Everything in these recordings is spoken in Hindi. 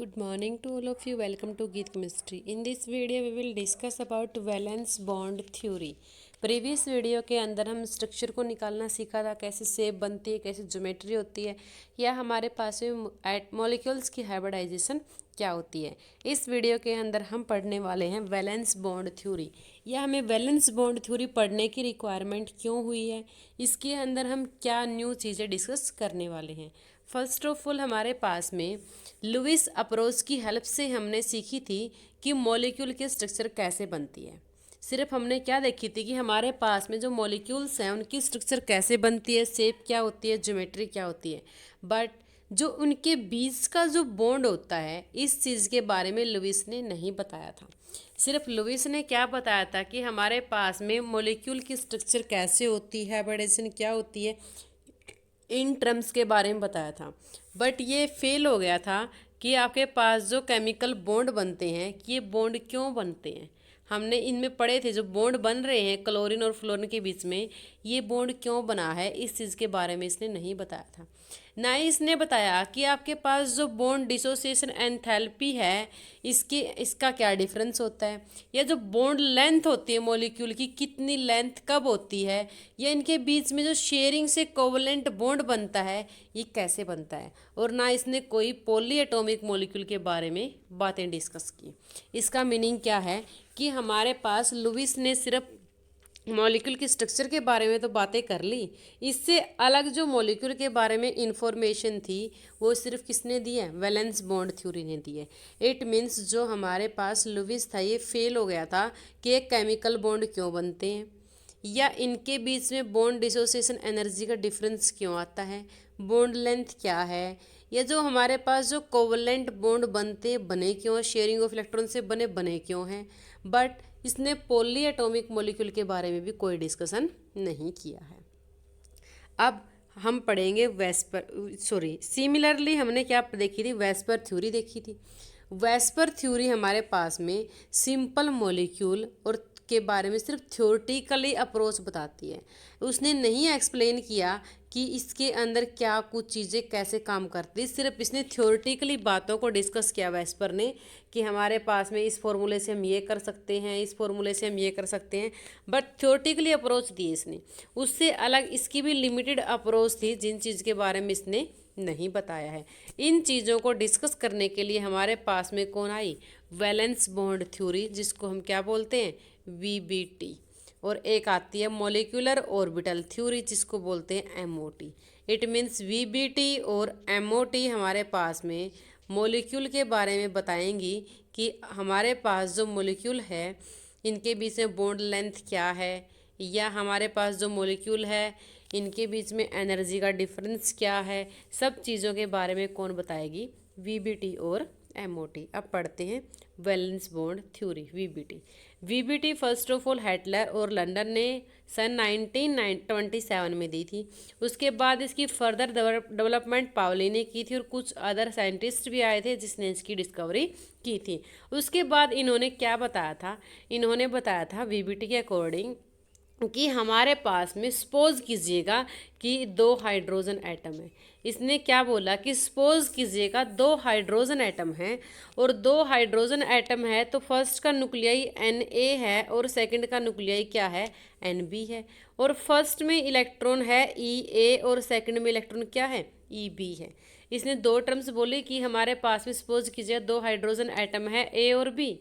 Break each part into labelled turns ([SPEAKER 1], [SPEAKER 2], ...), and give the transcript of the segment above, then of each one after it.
[SPEAKER 1] Good morning to all of you. Welcome to Geet Chemistry. In this video, we will discuss about valence bond theory. Previous video के अंदर हम स्ट्रक्चर को निकालना सीखा था, कैसे शेप बनती है, कैसे ज्योमेट्री होती है, या हमारे पास में मॉलिक्यूल्स की हाइब्रिडाइजेशन क्या होती है। इस वीडियो के अंदर हम पढ़ने वाले हैं वैलेंस बॉन्ड थ्योरी। या हमें वैलेंस बॉन्ड थ्योरी पढ़ने की रिक्वायरमेंट क्यों हुई है, इसके अंदर हम क्या न्यू चीज़ें डिस्कस करने वाले हैं। फर्स्ट ऑफ ऑल हमारे पास में लुइस अप्रोच की हेल्प से हमने सीखी थी कि मॉलिक्यूल की स्ट्रक्चर कैसे बनती है। सिर्फ हमने क्या देखी थी कि हमारे पास में जो मॉलिक्यूल्स हैं उनकी स्ट्रक्चर कैसे बनती है, शेप क्या होती है, ज्योमेट्री क्या होती है, बट जो उनके बीच का जो बॉन्ड होता है इस चीज़ के बारे में लुइस ने नहीं बताया था। सिर्फ लुइस ने क्या बताया था कि हमारे पास में मॉलिक्यूल की स्ट्रक्चर कैसे होती है, हाइब्रिडाइजेशन क्या होती है, इन टर्म्स के बारे में बताया था। बट ये फेल हो गया था कि आपके पास जो केमिकल बॉन्ड बनते हैं कि ये बॉन्ड क्यों बनते हैं। हमने इनमें पढ़े थे जो बॉन्ड बन रहे हैं क्लोरीन और फ्लोरीन के बीच में, ये बॉन्ड क्यों बना है, इस चीज़ के बारे में इसने नहीं बताया था। ना ही इसने बताया कि आपके पास जो बॉन्ड डिसोसिएशन एंथैल्पी है इसका क्या डिफरेंस होता है, या जो बॉन्ड लेंथ होती है मॉलिक्यूल की कितनी लेंथ कब होती है, या इनके बीच में जो शेयरिंग से कोवलेंट बॉन्ड बनता है ये कैसे बनता है। और ना इसने कोई पॉली एटॉमिक मॉलिक्यूल के बारे में बातें डिस्कस की। इसका मीनिंग क्या है कि हमारे पास लुइस ने सिर्फ मॉलिक्यूल की स्ट्रक्चर के बारे में तो बातें कर ली, इससे अलग जो मॉलिक्यूल के बारे में इंफॉर्मेशन थी वो सिर्फ किसने दी है, वैलेंस बॉन्ड थ्योरी ने दी है। इट मीन्स जो हमारे पास लुइस था ये फेल हो गया था कि एक केमिकल बॉन्ड क्यों बनते हैं, या इनके बीच में बॉन्ड डिसोसिएशन एनर्जी का डिफरेंस क्यों आता है, बॉन्ड लेंथ क्या है, या जो हमारे पास जो कोवलेंट बॉन्ड बनते बने क्यों, शेयरिंग ऑफ इलेक्ट्रॉन से बने क्यों हैं। बट इसने पॉली एटॉमिक मॉलिक्यूल के बारे में भी कोई डिस्कशन नहीं किया है। अब हम पढ़ेंगे सिमिलरली हमने क्या देखी थी, वेस्पर थ्योरी देखी थी। वेस्पर थ्योरी हमारे पास में सिंपल मॉलिक्यूल और के बारे में सिर्फ थ्योरेटिकली अप्रोच बताती है। उसने नहीं एक्सप्लेन किया कि इसके अंदर क्या कुछ चीज़ें कैसे काम करती, सिर्फ इसने थ्योरेटिकली बातों को डिस्कस किया वेस्पर ने कि हमारे पास में इस फॉर्मूले से हम ये कर सकते हैं, इस फॉर्मूले से हम ये कर सकते हैं, बट थ्योरेटिकली अप्रोच दी इसने। उससे अलग इसकी भी लिमिटेड अप्रोच थी जिन चीज़ के बारे में इसने नहीं बताया है। इन चीज़ों को डिस्कस करने के लिए हमारे पास में कौन आई, वैलेंस बॉन्ड थ्योरी, जिसको हम क्या बोलते हैं, वीबीटी। और एक आती है मॉलिक्यूलर ऑर्बिटल थ्योरी जिसको बोलते हैं एमओटी। इट मीन्स वीबीटी और एमओटी हमारे पास में मॉलिक्यूल के बारे में बताएंगी कि हमारे पास जो मॉलिक्यूल है इनके बीच में बॉन्ड लेंथ क्या है, या हमारे पास जो मॉलिक्यूल है इनके बीच में एनर्जी का डिफरेंस क्या है। सब चीज़ों के बारे में कौन बताएगी, वीबीटी और एमओटी। अब पढ़ते हैं valence bond theory VBT. VBT first of all Heitler और लंदन ने सन 1927 में दी थी। उसके बाद इसकी फर्दर डेवलपमेंट पावली ने की थी और कुछ अदर साइंटिस्ट भी आए थे जिसने इसकी डिस्कवरी की थी। उसके बाद इन्होंने क्या बताया था, इन्होंने बताया था वीबीटी के अकॉर्डिंग कि हमारे पास में सपोज कीजिएगा कि दो हाइड्रोजन एटम है। इसने क्या बोला कि सपोज कीजिएगा दो हाइड्रोजन एटम है, और दो हाइड्रोजन एटम है तो फर्स्ट का न्यूक्लियाई Na है और सेकंड का न्यूक्लियाई क्या है, Nb है। और फर्स्ट में इलेक्ट्रॉन है Ea और सेकंड में इलेक्ट्रॉन क्या है, Eb है। इसने दो टर्म्स बोले कि हमारे पास में सपोज कीजिए दो हाइड्रोजन एटम है A और B,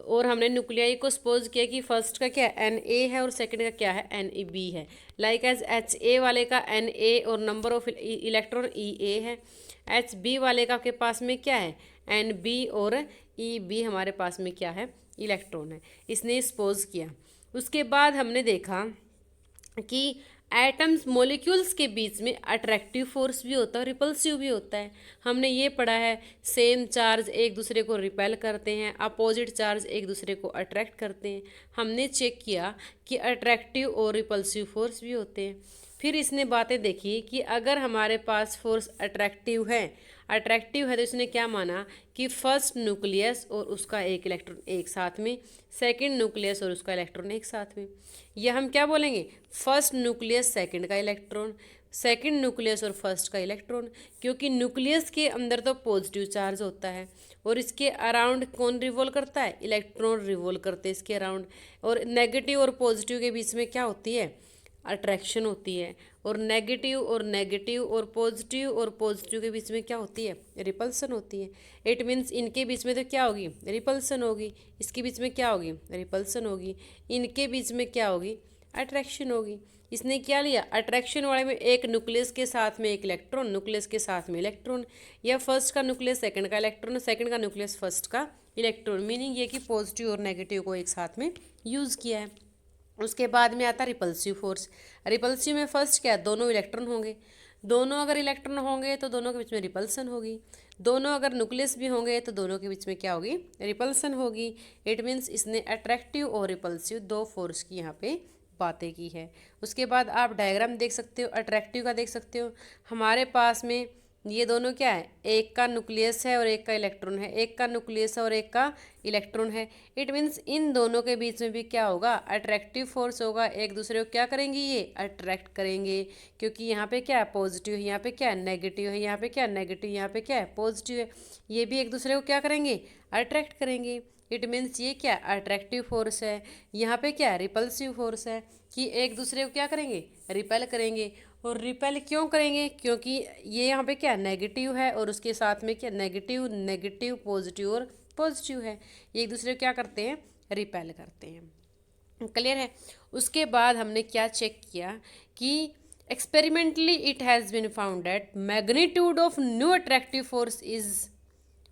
[SPEAKER 1] और हमने न्यूक्लियाई को सपोज किया कि फर्स्ट का क्या है Na है और सेकंड का क्या है Neb है। लाइक एज Ha वाले का Na और नंबर ऑफ इलेक्ट्रॉन Ea है। Hb वाले का आपके पास में क्या है Nb और Eb हमारे पास में क्या है, इलेक्ट्रॉन है। इसने सपोज किया। उसके बाद हमने देखा कि एटम्स मॉलिक्यूल्स के बीच में अट्रैक्टिव फोर्स भी होता है, रिपल्सिव भी होता है। हमने ये पढ़ा है सेम चार्ज एक दूसरे को रिपेल करते हैं, अपोजिट चार्ज एक दूसरे को अट्रैक्ट करते हैं। हमने चेक किया कि अट्रैक्टिव और रिपल्सिव फोर्स भी होते हैं। फिर इसने बातें देखी कि अगर हमारे पास फोर्स अट्रैक्टिव है तो इसने क्या माना कि फर्स्ट न्यूक्लियस और उसका एक इलेक्ट्रॉन एक साथ में, सेकंड न्यूक्लियस और उसका इलेक्ट्रॉन एक साथ में, या हम क्या बोलेंगे फर्स्ट न्यूक्लियस सेकंड का इलेक्ट्रॉन, सेकंड न्यूक्लियस और फर्स्ट का इलेक्ट्रॉन, क्योंकि न्यूक्लियस के अंदर तो पॉजिटिव चार्ज होता है और इसके अराउंड कौन रिवॉल्व करता है, इलेक्ट्रॉन रिवॉल्व करते हैं इसके अराउंड। और नेगेटिव और पॉजिटिव के बीच में क्या होती है, अट्रैक्शन होती है। और नेगेटिव और पॉजिटिव के बीच में क्या होती है, रिपल्सन होती है। इट मीन्स इनके बीच में तो क्या होगी, रिपल्सन होगी, इसके बीच में क्या होगी, रिपल्सन होगी, इनके बीच में क्या होगी, अट्रैक्शन होगी। इसने क्या लिया, अट्रैक्शन वाले में एक न्यूक्लियस के साथ में एक इलेक्ट्रॉन, न्यूक्लियस के साथ में इलेक्ट्रॉन, या फर्स्ट का न्यूक्लियस सेकंड का इलेक्ट्रॉन, सेकंड का न्यूक्लियस फर्स्ट का इलेक्ट्रॉन। मीनिंग ये कि पॉजिटिव और नेगेटिव को एक साथ में यूज़ किया है। उसके बाद में आता है रिपल्सिव फोर्स। रिपल्सिव में फर्स्ट क्या है, दोनों इलेक्ट्रॉन होंगे, दोनों अगर इलेक्ट्रॉन होंगे तो दोनों के बीच में रिपल्सन होगी, दोनों अगर न्यूक्लियस भी होंगे तो दोनों के बीच में क्या होगी, रिपल्सन होगी। इट मीन्स इसने अट्रैक्टिव और रिपल्सिव दो फोर्स की यहाँ पे बातें की है। उसके बाद आप डायग्राम देख सकते हो, अट्रैक्टिव का देख सकते हो। हमारे पास में ये दोनों क्या है, एक का न्यूक्लियस है और एक का इलेक्ट्रॉन है, एक का न्यूक्लियस है और एक का इलेक्ट्रॉन है। इट मीन्स इन दोनों के बीच में भी क्या होगा, अट्रैक्टिव फोर्स होगा, एक दूसरे को क्या करेंगे, ये अट्रैक्ट करेंगे। क्योंकि यहाँ पे क्या है, पॉजिटिव है, यहाँ पे क्या है, नेगेटिव है, यहाँ पे क्या है, नेगेटिव, यहाँ पे क्या है, पॉजिटिव है। ये भी एक दूसरे को क्या करेंगे, अट्रैक्ट करेंगे। इट मीन्स ये क्या अट्रैक्टिव फोर्स है, यहाँ पे क्या रिपल्सिव फोर्स है, कि एक दूसरे को क्या करेंगे, रिपेल करेंगे। और रिपेल क्यों करेंगे, क्योंकि ये यहाँ पे क्या नेगेटिव है और उसके साथ में क्या नेगेटिव नेगेटिव पॉजिटिव और पॉजिटिव है, ये एक दूसरे को क्या करते हैं, रिपेल करते हैं। क्लियर है। उसके बाद हमने क्या चेक किया कि experimentally it has been found that magnitude of new attractive force is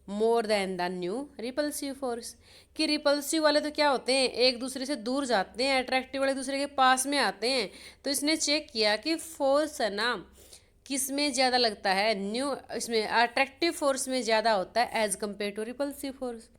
[SPEAKER 1] more than the new repulsive force. कि रिपल्सिव वाले तो क्या होते हैं, एक दूसरे से दूर जाते हैं, अट्रैक्टिव वाले दूसरे के पास में आते हैं। तो इसने चेक किया कि फोर्स है ना किस में ज़्यादा लगता है, न्यू इसमें अट्रैक्टिव फोर्स में ज़्यादा होता है as compare to repulsive force.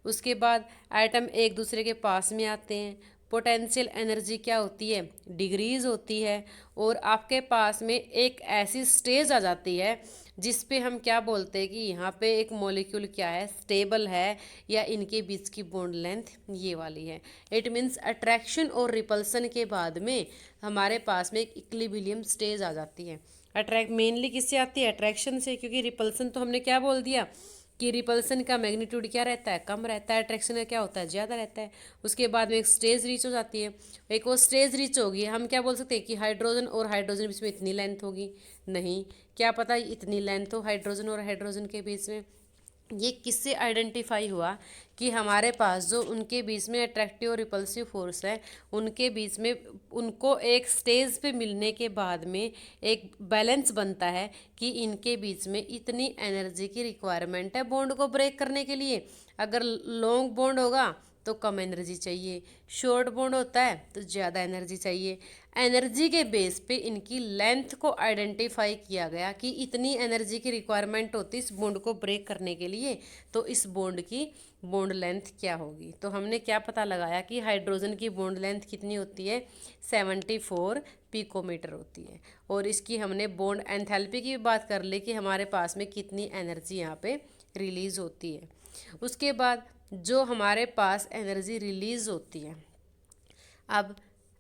[SPEAKER 1] उसके बाद एटम एक दूसरे के पास में आते हैं, पोटेंशियल एनर्जी क्या होती है, डिग्रीज होती है। और आपके पास में एक ऐसी स्टेज आ जाती है जिस पे हम क्या बोलते हैं कि यहाँ पे एक मॉलिक्यूल क्या है, स्टेबल है, या इनके बीच की बॉन्ड लेंथ ये वाली है। इट मीन्स अट्रैक्शन और रिपल्सन के बाद में हमारे पास में एक इक्विलिब्रियम स्टेज आ जाती है। अट्रैक्ट मेनली किससे आती है, अट्रैक्शन से, क्योंकि रिपल्सन तो हमने क्या बोल दिया कि रिपल्सन का मैग्नीट्यूड क्या रहता है, कम रहता है, अट्रैक्शन का क्या होता है, ज़्यादा रहता है। उसके बाद में एक स्टेज रीच हो जाती है, एक वो स्टेज रीच होगी, हम क्या बोल सकते हैं कि हाइड्रोजन और हाइड्रोजन के बीच में इतनी लेंथ होगी, नहीं, क्या पता इतनी लेंथ हो हाइड्रोजन और हाइड्रोजन के बीच में। ये किससे आइडेंटिफाई हुआ कि हमारे पास जो उनके बीच में अट्रैक्टिव और रिपल्सिव फोर्स है, उनके बीच में उनको एक स्टेज पे मिलने के बाद में एक बैलेंस बनता है कि इनके बीच में इतनी एनर्जी की रिक्वायरमेंट है बॉन्ड को ब्रेक करने के लिए। अगर लॉन्ग बॉन्ड होगा तो कम एनर्जी चाहिए, शॉर्ट बॉन्ड होता है तो ज़्यादा एनर्जी चाहिए। एनर्जी के बेस पे इनकी लेंथ को आइडेंटिफाई किया गया कि इतनी एनर्जी की रिक्वायरमेंट होती है इस बॉन्ड को ब्रेक करने के लिए, तो इस बॉन्ड की बॉन्ड लेंथ क्या होगी। तो हमने क्या पता लगाया कि हाइड्रोजन की बॉन्ड लेंथ कितनी होती है, 74 पिकोमीटर होती है। और इसकी हमने बॉन्ड एंथैल्पी की भी बात कर ली कि हमारे पास में कितनी एनर्जी यहाँ पे रिलीज होती है। उसके बाद जो हमारे पास एनर्जी रिलीज होती है, अब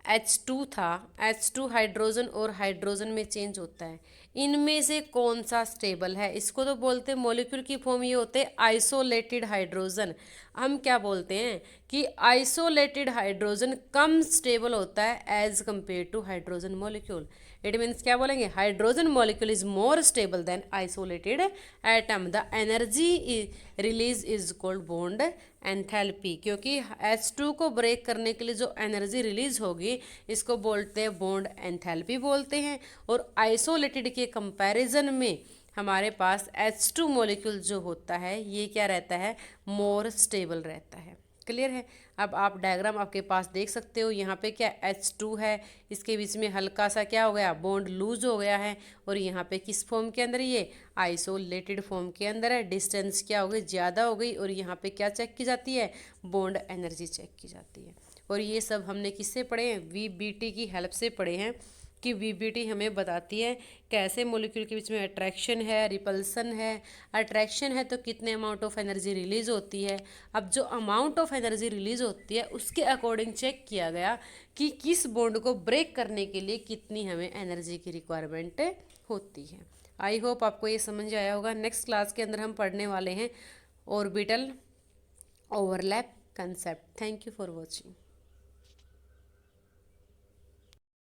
[SPEAKER 1] H2 था, H2 हाइड्रोजन और हाइड्रोजन में चेंज होता है, इनमें से कौन सा स्टेबल है, इसको तो बोलते हैं मॉलिक्यूल की फॉर्म ये होते हैं आइसोलेटेड हाइड्रोजन। हम क्या बोलते हैं कि आइसोलेटेड हाइड्रोजन कम स्टेबल होता है as compare to hydrogen molecule. It means क्या बोलेंगे, hydrogen molecule is more stable than isolated atom. The energy release is called bond enthalpy, क्योंकि H2 को ब्रेक करने के लिए जो एनर्जी रिलीज होगी इसको बोलते हैं बॉन्ड एंथैल्पी बोलते हैं। और आइसोलेटेड के कंपैरिजन में हमारे पास H2 मॉलिक्यूल जो होता है ये क्या रहता है, मोर स्टेबल रहता है। क्लियर है। अब आप डायग्राम आपके पास देख सकते हो, यहाँ पे क्या H2 है, इसके बीच में हल्का सा क्या हो गया, बॉन्ड लूज हो गया है। और यहाँ पे किस फॉर्म के अंदर, ये आइसोलेटेड फॉर्म के अंदर है। डिस्टेंस क्या हो गई, ज़्यादा हो गई। और यहाँ पे क्या चेक की जाती है, बॉन्ड एनर्जी चेक की जाती है। और ये सब हमने किससे पढ़े हैं, VBT की हेल्प से पढ़े हैं। कि वीबीटी हमें बताती है कैसे मॉलिक्यूल के बीच में अट्रैक्शन है, रिपल्सन है। अट्रैक्शन है तो कितने अमाउंट ऑफ एनर्जी रिलीज होती है। अब जो अमाउंट ऑफ एनर्जी रिलीज होती है उसके अकॉर्डिंग चेक किया गया कि किस बॉन्ड को ब्रेक करने के लिए कितनी हमें एनर्जी की रिक्वायरमेंट होती है। आई होप आपको ये समझ आया होगा। नेक्स्ट क्लास के अंदर हम पढ़ने वाले हैं orbital overlap concept. Thank you for watching.